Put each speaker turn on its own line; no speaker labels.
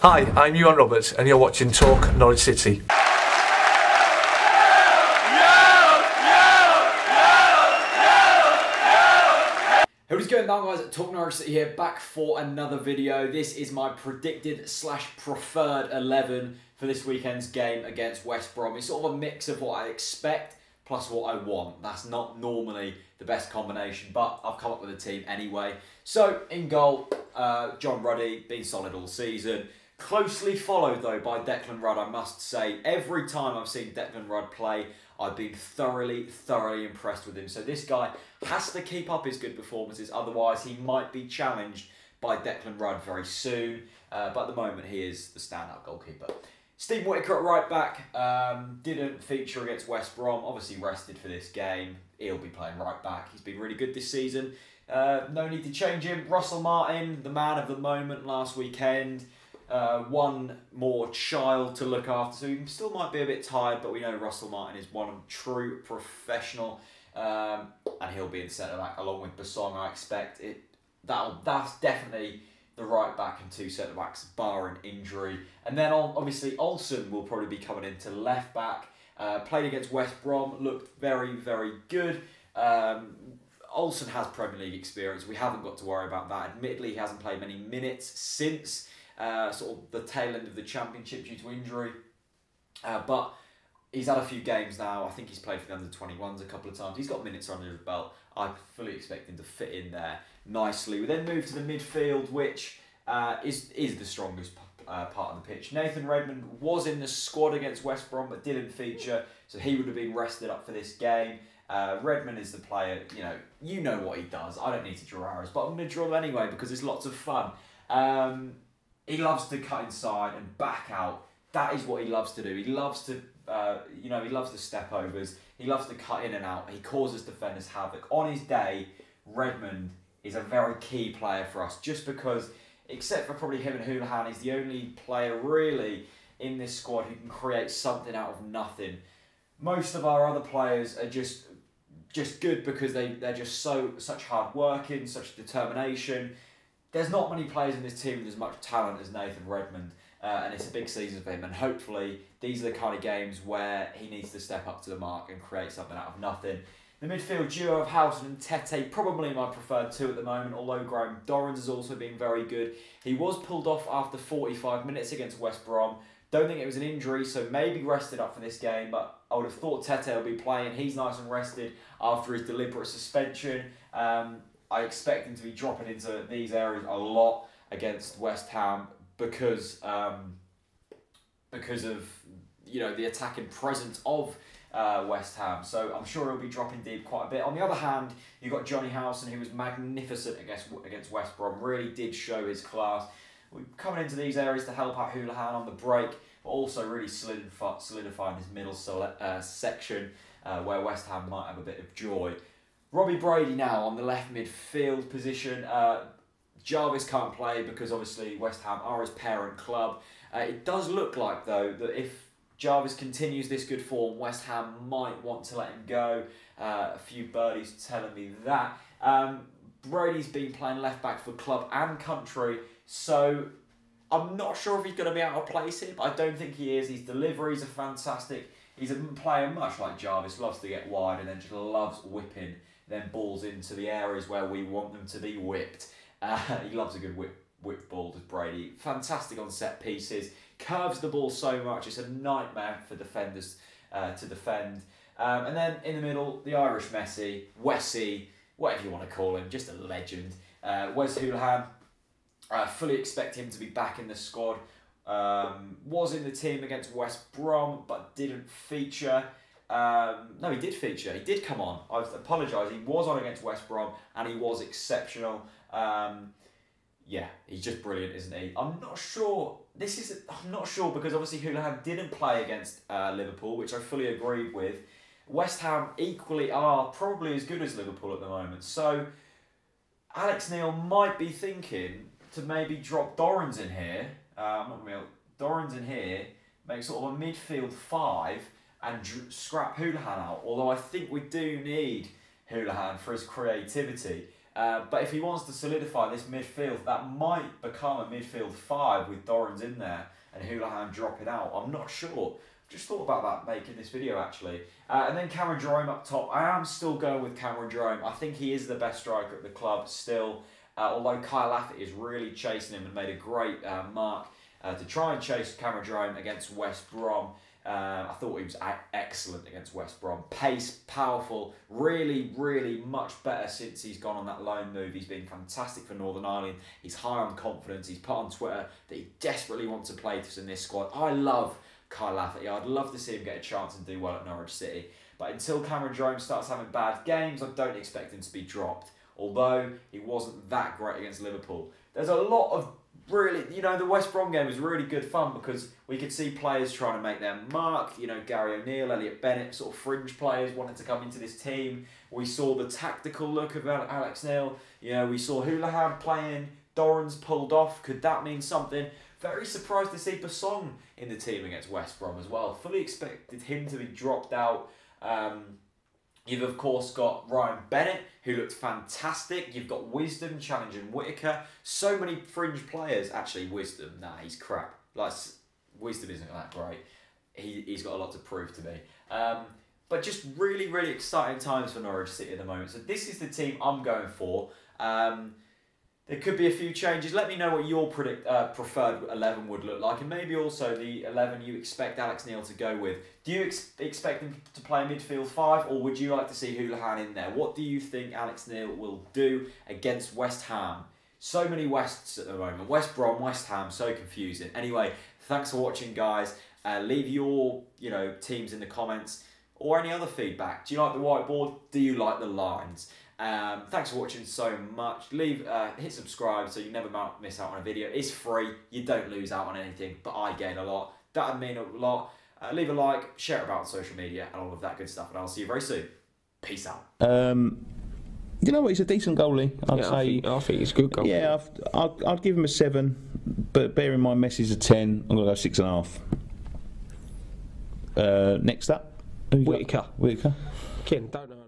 Hi, I'm Ewan Roberts and you're watching Talk Norwich City.
What is going on, guys? Talk Norwich City here, back for another video. This is my predicted / preferred 11 for this weekend's game against West Brom. It's sort of a mix of what I expect plus what I want. That's not normally the best combination, but I've come up with a team anyway. So, in goal, John Ruddy, been solid all season. Closely followed, though, by Declan Rudd, I must say. Every time I've seen Declan Rudd play, I've been thoroughly impressed with him. So this guy has to keep up his good performances, otherwise he might be challenged by Declan Rudd very soon. But at the moment, he is the standout goalkeeper. Steve Whittaker at right back, didn't feature against West Brom, obviously rested for this game. He'll be playing right back. He's been really good this season. No need to change him. Russell Martin, the man of the moment last weekend. One more child to look after, so he still might be a bit tired, but we know Russell Martin is one true professional, and he'll be in centre-back along with Basong. I expect it. That's definitely the right back and two centre-backs, barring injury. And then obviously Olsen will probably be coming into left-back. Played against West Brom, looked very good. Olsen has Premier League experience. We haven't got to worry about that. Admittedly, he hasn't played many minutes since sort of the tail end of the Championship due to injury. But he's had a few games now. I think he's played for the under-21s a couple of times. He's got minutes under his belt. I fully expect him to fit in there nicely. We then move to the midfield, which is the strongest part of the pitch. Nathan Redmond was in the squad against West Brom but didn't feature, so he would have been rested up for this game. Redmond is the player, you know what he does. I don't need to draw arrows, but I'm going to draw them anyway because it's lots of fun. He loves to cut inside and back out. That is what he loves to do. He loves to, he loves the step overs. He loves to cut in and out. He causes defenders havoc. On his day, Redmond is a very key player for us, just because, except for probably him and Houlihan, he's the only player really in this squad who can create something out of nothing. Most of our other players are just good because they're just such hard working, such determination. There's not many players in this team with as much talent as Nathan Redmond, and it's a big season for him, and hopefully these are the kind of games where he needs to step up to the mark and create something out of nothing. The midfield duo of Housen and Tete, probably my preferred two at the moment, although Graham Dorrans has also been very good. He was pulled off after 45 minutes against West Brom. Don't think it was an injury, so maybe rested up for this game, but I would have thought Tete will be playing. He's nice and rested after his deliberate suspension. I expect him to be dropping into these areas a lot against West Ham because of the attacking presence of West Ham. So I'm sure he'll be dropping deep quite a bit. On the other hand, you've got Johnny Howson, who was magnificent against West Brom. Really did show his class. We're coming into these areas to help out Houlihan on the break, but also really solidifying his middle section where West Ham might have a bit of joy. Robbie Brady now on the left midfield position. Jarvis can't play because obviously West Ham are his parent club. It does look like, though, that if Jarvis continues this good form, West Ham might want to let him go. A few birdies telling me that. Brady's been playing left back for club and country, so I'm not sure if he's going to be able to place it, but I don't think he is. His deliveries are fantastic. He's a player much like Jarvis, loves to get wide and then just loves whipping them balls into the areas where we want them to be whipped. He loves a good whip ball, does Brady. Fantastic on set pieces. Curves the ball so much, it's a nightmare for defenders to defend. And then in the middle, the Irish Messi, Wessie, whatever you want to call him, just a legend. Wes Houlihan, fully expect him to be back in the squad. Was in the team against West Brom, but didn't feature. No, he did feature. He did come on. I apologise. He was on against West Brom, and he was exceptional. Yeah, he's just brilliant, isn't he? I'm not sure. I'm not sure because obviously Houlihan didn't play against Liverpool, which I fully agreed with. West Ham equally are probably as good as Liverpool at the moment. So Alex Neil might be thinking to maybe drop Dorrans in here. Dorrans in here, make sort of a midfield five and scrap Houlihan out. Although I think we do need Houlihan for his creativity. But if he wants to solidify this midfield, that might become a midfield 5 with Dorrans in there and Houlihan dropping out. I'm not sure. Just thought about that making this video actually. And then Cameron Jerome up top. I am still going with Cameron Jerome. I think he is the best striker at the club still. Although Kyle Lafferty is really chasing him and made a great mark to try and chase Cameron Jerome against West Brom. I thought he was excellent against West Brom. Pace, powerful, really, really much better since he's gone on that loan move. He's been fantastic for Northern Ireland. He's high on confidence. He's put on Twitter that he desperately wants to play in this squad. I love Kyle Lafferty. I'd love to see him get a chance and do well at Norwich City. But until Cameron Jerome starts having bad games, I don't expect him to be dropped. Although he wasn't that great against Liverpool. There's a lot of really, you know, the West Brom game was really good fun because we could see players trying to make their mark. You know, Gary O'Neill, Elliot Bennett, sort of fringe players wanted to come into this team. We saw the tactical look of Alex Neil. You know, we saw Houlihan playing, Dorrans pulled off. Could that mean something? Very surprised to see Basong in the team against West Brom as well. Fully expected him to be dropped out. You've of course got Ryan Bennett, who looked fantastic. You've got Wisdom challenging Whittaker. So many fringe players. Actually, Wisdom, nah, he's crap. Like, Wisdom isn't that great. He's got a lot to prove to me. But just really, really exciting times for Norwich City at the moment. So this is the team I'm going for. There could be a few changes. Let me know what your preferred 11 would look like, and maybe also the 11 you expect Alex Neil to go with. Do you expect him to play midfield 5, or would you like to see Houlihan in there? What do you think Alex Neil will do against West Ham? So many Wests at the moment. West Brom, West Ham, so confusing. Anyway, thanks for watching, guys. Leave your teams in the comments or any other feedback. Do you like the whiteboard? Do you like the lines? Thanks for watching so much. Hit subscribe so you never miss out on a video. It's free. You don't lose out on anything, but I gain a lot. That would mean a lot. Leave a like, share it about on social media and all of that good stuff, and I'll see you very soon. Peace out.
You know what? He's a decent goalie. I'd say.
I think he's a good goalie.
Yeah, I'd give him a 7, but bear in mind Messi's a 10. I'm gonna go 6.5. Next up,
Whittaker.
Whittaker.
Again, don't know.